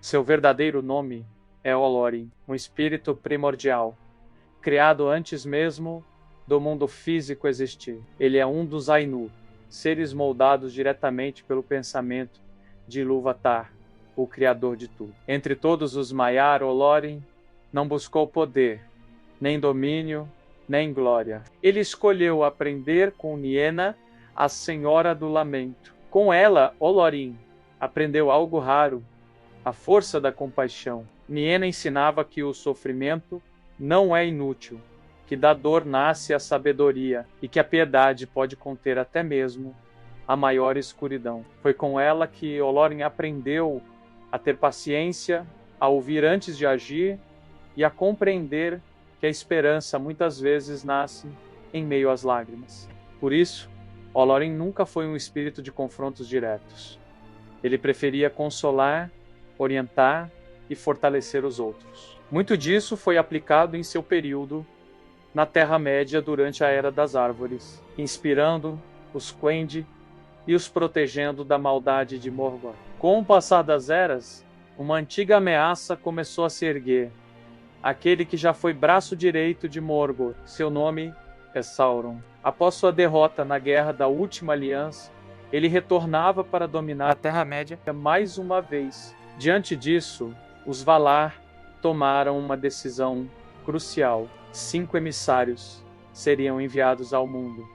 Seu verdadeiro nome é Olorin, um espírito primordial, criado antes mesmo do mundo físico existir. Ele é um dos Ainu, seres moldados diretamente pelo pensamento de Ilúvatar, o criador de tudo. Entre todos os Maiar, Olorin não buscou poder, nem domínio, nem glória. Ele escolheu aprender com Niena, a Senhora do Lamento. Com ela, Olorin aprendeu algo raro, a força da compaixão. Niena ensinava que o sofrimento não é inútil, que da dor nasce a sabedoria e que a piedade pode conter até mesmo a maior escuridão. Foi com ela que Olorin aprendeu a ter paciência, a ouvir antes de agir e a compreender que a esperança muitas vezes nasce em meio às lágrimas. Por isso, Olorin nunca foi um espírito de confrontos diretos. Ele preferia consolar, orientar e fortalecer os outros. Muito disso foi aplicado em seu período na Terra-média durante a Era das Árvores, inspirando os Quendi e os protegendo da maldade de Morgoth. Com o passar das eras, uma antiga ameaça começou a se erguer. Aquele que já foi braço direito de Morgoth. Seu nome é Sauron. Após sua derrota na Guerra da Última Aliança, ele retornava para dominar a Terra-média mais uma vez. Diante disso, os Valar tomaram uma decisão crucial. 5 emissários seriam enviados ao mundo,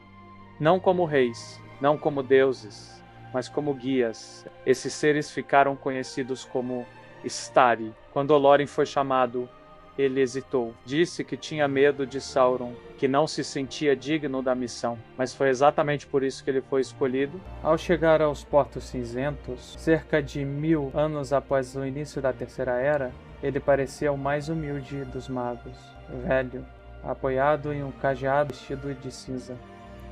não como reis, não como deuses, mas como guias. Esses seres ficaram conhecidos como Stari. Quando Olorin foi chamado, ele hesitou. Disse que tinha medo de Sauron, que não se sentia digno da missão. Mas foi exatamente por isso que ele foi escolhido. Ao chegar aos Portos Cinzentos, cerca de 1000 anos após o início da Terceira Era, ele parecia o mais humilde dos magos, velho, apoiado em um cajado vestido de cinza.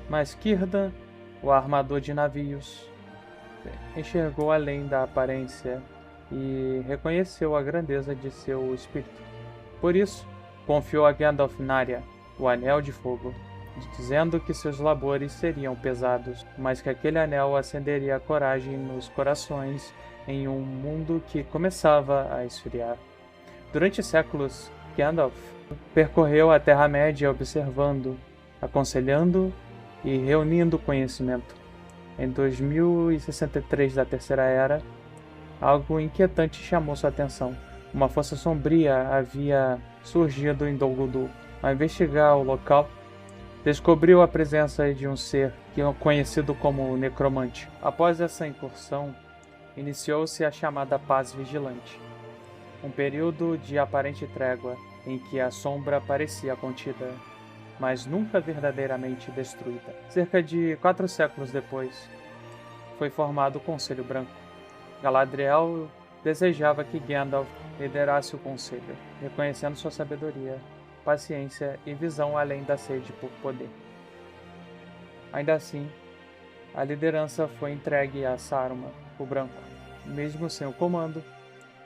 Mas Círdan, o armador de navios, enxergou além da aparência e reconheceu a grandeza de seu espírito. Por isso, confiou a Gandalf Narya, o Anel de Fogo, dizendo que seus labores seriam pesados, mas que aquele anel acenderia a coragem nos corações em um mundo que começava a esfriar. Durante séculos, Gandalf percorreu a Terra-média observando, aconselhando e reunindo conhecimento. Em 2063 da Terceira Era, algo inquietante chamou sua atenção. Uma força sombria havia surgido em Dol Guldur. Ao investigar o local, descobriu a presença de um ser conhecido como Necromante. Após essa incursão, iniciou-se a chamada Paz Vigilante, um período de aparente trégua em que a sombra parecia contida, mas nunca verdadeiramente destruída. Cerca de 4 séculos depois, foi formado o Conselho Branco. Galadriel desejava que Gandalf liderasse o conselho, reconhecendo sua sabedoria, paciência e visão além da sede por poder. Ainda assim, a liderança foi entregue a Saruman, o Branco. Mesmo sem o comando,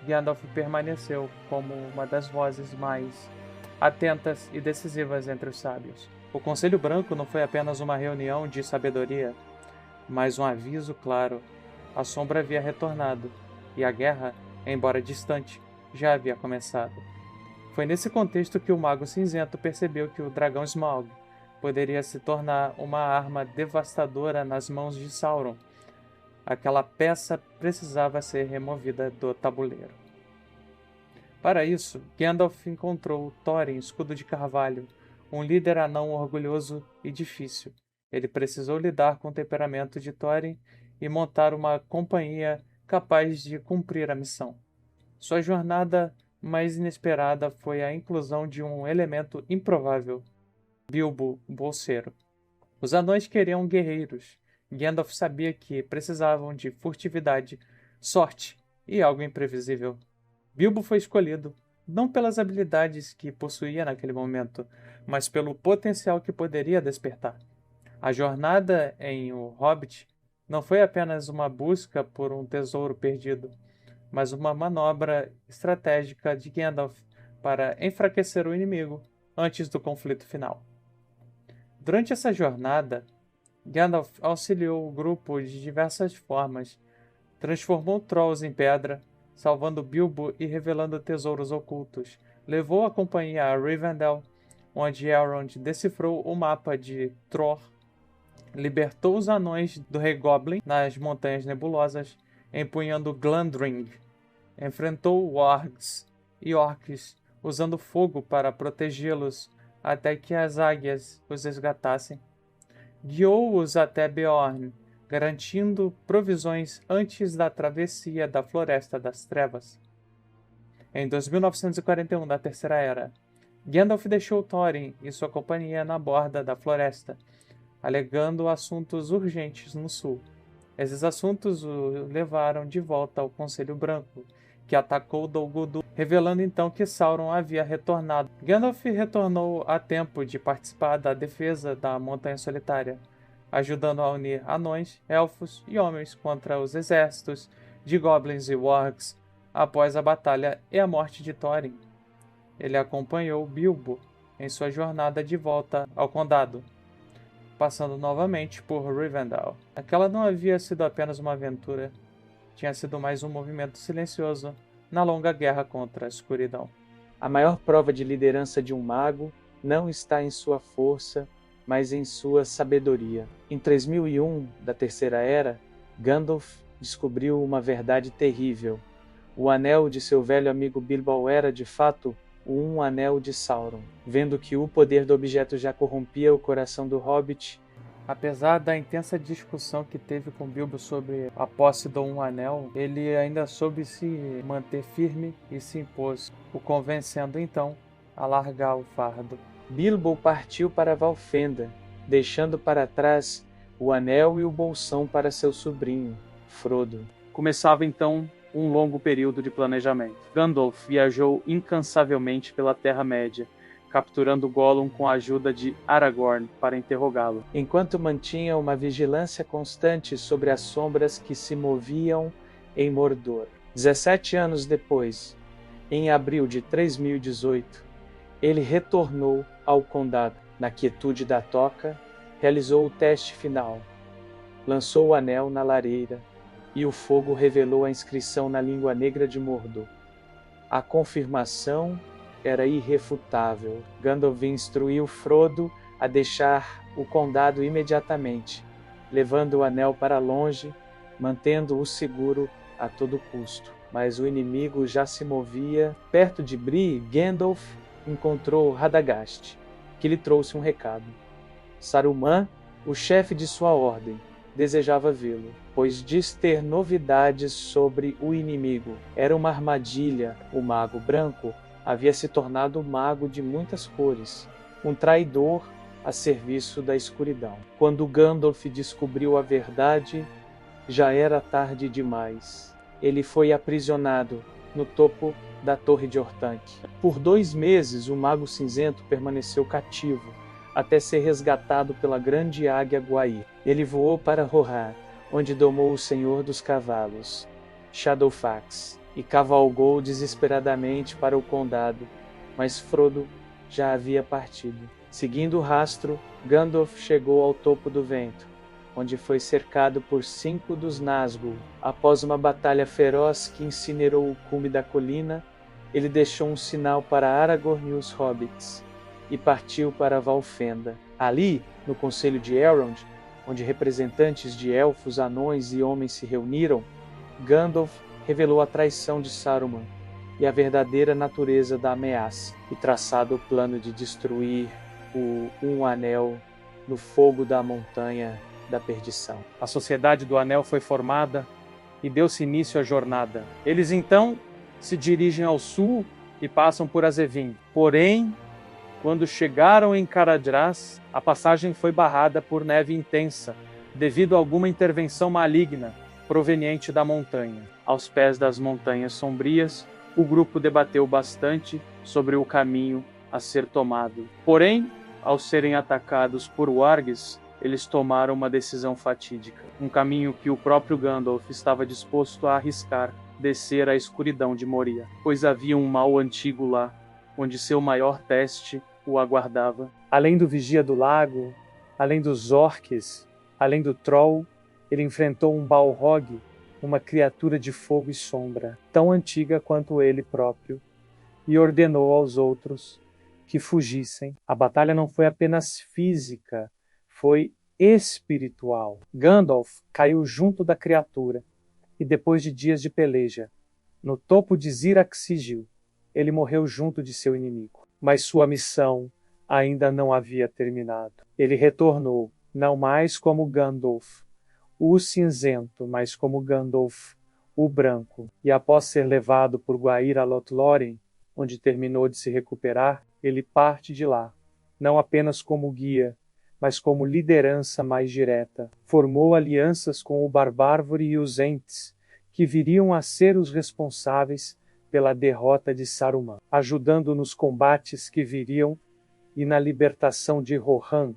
Gandalf permaneceu como uma das vozes mais atentas e decisivas entre os sábios. O Conselho Branco não foi apenas uma reunião de sabedoria, mas um aviso claro. A sombra havia retornado, e a guerra, embora distante, já havia começado. Foi nesse contexto que o Mago Cinzento percebeu que o dragão Smaug poderia se tornar uma arma devastadora nas mãos de Sauron. Aquela peça precisava ser removida do tabuleiro. Para isso, Gandalf encontrou Thorin, Escudo de Carvalho, um líder anão orgulhoso e difícil. Ele precisou lidar com o temperamento de Thorin e montar uma companhia capaz de cumprir a missão. Sua jornada mais inesperada foi a inclusão de um elemento improvável, Bilbo, o Bolseiro. Os anões queriam guerreiros. Gandalf sabia que precisavam de furtividade, sorte e algo imprevisível. Bilbo foi escolhido, não pelas habilidades que possuía naquele momento, mas pelo potencial que poderia despertar. A jornada em O Hobbit não foi apenas uma busca por um tesouro perdido, mas uma manobra estratégica de Gandalf para enfraquecer o inimigo antes do conflito final. Durante essa jornada, Gandalf auxiliou o grupo de diversas formas, transformou trolls em pedra, salvando Bilbo e revelando tesouros ocultos. Levou a companhia a Rivendell, onde Elrond decifrou o mapa de Tror, libertou os anões do Rei Goblin nas Montanhas Nebulosas, empunhando Glandring, enfrentou wargs e orcs, usando fogo para protegê-los até que as águias os resgatassem. Guiou-os até Beorn, garantindo provisões antes da travessia da Floresta das Trevas. Em 2941 da Terceira Era, Gandalf deixou Thorin e sua companhia na borda da floresta, alegando assuntos urgentes no sul. Esses assuntos o levaram de volta ao Conselho Branco, que atacou Dol Guldur, revelando então que Sauron havia retornado. Gandalf retornou a tempo de participar da defesa da Montanha Solitária, ajudando a unir anões, elfos e homens contra os exércitos de goblins e wargs após a batalha e a morte de Thorin. Ele acompanhou Bilbo em sua jornada de volta ao condado, passando novamente por Rivendell. Aquela não havia sido apenas uma aventura, tinha sido mais um movimento silencioso na longa guerra contra a escuridão. A maior prova de liderança de um mago não está em sua força, mas em sua sabedoria. Em 3001 da Terceira Era, Gandalf descobriu uma verdade terrível. O anel de seu velho amigo Bilbo era, de fato, um anel de Sauron. Vendo que o poder do objeto já corrompia o coração do Hobbit, apesar da intensa discussão que teve com Bilbo sobre a posse do Um Anel, ele ainda soube se manter firme e se impôs, o convencendo então a largar o fardo. Bilbo partiu para Valfenda, deixando para trás o anel e o bolsão para seu sobrinho, Frodo. Começava então um longo período de planejamento. Gandalf viajou incansavelmente pela Terra-média, capturando Gollum com a ajuda de Aragorn para interrogá-lo, enquanto mantinha uma vigilância constante sobre as sombras que se moviam em Mordor. 17 anos depois, em abril de 3018, ele retornou ao condado. Na quietude da toca, realizou o teste final. Lançou o anel na lareira, e o fogo revelou a inscrição na língua negra de Mordor. A confirmação era irrefutável. Gandalf instruiu Frodo a deixar o condado imediatamente, levando o anel para longe, mantendo-o seguro a todo custo. Mas o inimigo já se movia. Perto de Bree, Gandalf encontrou Radagast, que lhe trouxe um recado. Saruman, o chefe de sua ordem, desejava vê-lo, pois diz ter novidades sobre o inimigo. Era uma armadilha. O Mago Branco havia se tornado um mago de muitas cores, um traidor a serviço da escuridão. Quando Gandalf descobriu a verdade, já era tarde demais. Ele foi aprisionado no topo da Torre de Orthanc. Por 2 meses, o Mago Cinzento permaneceu cativo, até ser resgatado pela grande águia Gwaii. Ele voou para Rohan, onde domou o Senhor dos Cavalos, Shadowfax, e cavalgou desesperadamente para o condado, mas Frodo já havia partido. Seguindo o rastro, Gandalf chegou ao topo do vento, onde foi cercado por 5 dos Nazgûl. Após uma batalha feroz que incinerou o cume da colina, ele deixou um sinal para Aragorn e os Hobbits, e partiu para Valfenda. Ali, no Conselho de Elrond, onde representantes de elfos, anões e homens se reuniram, Gandalf revelou a traição de Saruman e a verdadeira natureza da ameaça, e traçado o plano de destruir o Um Anel no fogo da Montanha da Perdição. A Sociedade do Anel foi formada e deu-se início à jornada. Eles então se dirigem ao sul e passam por Azevin. Porém, quando chegaram em Caradhras, a passagem foi barrada por neve intensa, devido a alguma intervenção maligna proveniente da montanha. Aos pés das Montanhas Sombrias, o grupo debateu bastante sobre o caminho a ser tomado. Porém, ao serem atacados por wargs, eles tomaram uma decisão fatídica. Um caminho que o próprio Gandalf estava disposto a arriscar, descer à escuridão de Moria, pois havia um mal antigo lá, onde seu maior teste o aguardava. Além do Vigia do Lago, além dos orques, além do Troll, ele enfrentou um Balrog uma criatura de fogo e sombra, tão antiga quanto ele próprio, e ordenou aos outros que fugissem. A batalha não foi apenas física, foi espiritual. Gandalf caiu junto da criatura, e depois de dias de peleja, no topo de Zirak-Sigil, ele morreu junto de seu inimigo. Mas sua missão ainda não havia terminado. Ele retornou, não mais como Gandalf, o cinzento, mas como Gandalf, o branco. E após ser levado por Gwaihir a Lothlórien, onde terminou de se recuperar, ele parte de lá, não apenas como guia, mas como liderança mais direta. Formou alianças com o Barbárvore e os Ents, que viriam a ser os responsáveis pela derrota de Saruman, ajudando nos combates que viriam e na libertação de Rohan,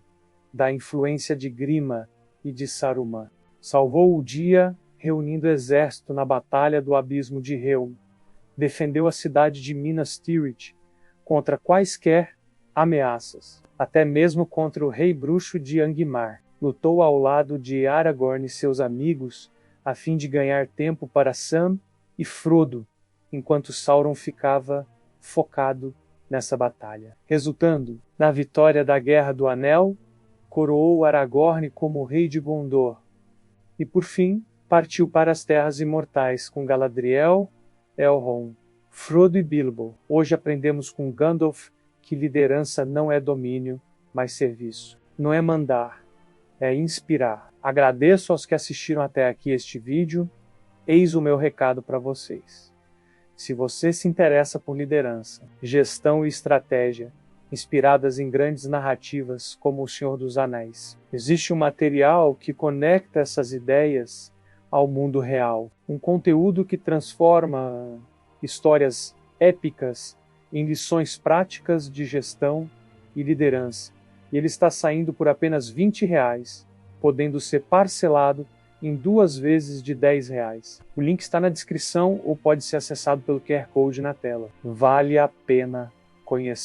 da influência de Grima e de Saruman. Salvou o dia, reunindo exército na Batalha do Abismo de Helm. Defendeu a cidade de Minas Tirith contra quaisquer ameaças, até mesmo contra o Rei Bruxo de Angmar. Lutou ao lado de Aragorn e seus amigos a fim de ganhar tempo para Sam e Frodo, enquanto Sauron ficava focado nessa batalha. Resultando na vitória da Guerra do Anel, coroou Aragorn como Rei de Gondor, e por fim partiu para as Terras Imortais com Galadriel, Elrond, Frodo e Bilbo. Hoje aprendemos com Gandalf que liderança não é domínio, mas serviço. Não é mandar, é inspirar. Agradeço aos que assistiram até aqui este vídeo. Eis o meu recado para vocês. Se você se interessa por liderança, gestão e estratégia, inspiradas em grandes narrativas como O Senhor dos Anéis, existe um material que conecta essas ideias ao mundo real. Um conteúdo que transforma histórias épicas em lições práticas de gestão e liderança. E ele está saindo por apenas R$20, podendo ser parcelado em 2 vezes de R$10. O link está na descrição ou pode ser acessado pelo QR Code na tela. Vale a pena conhecer.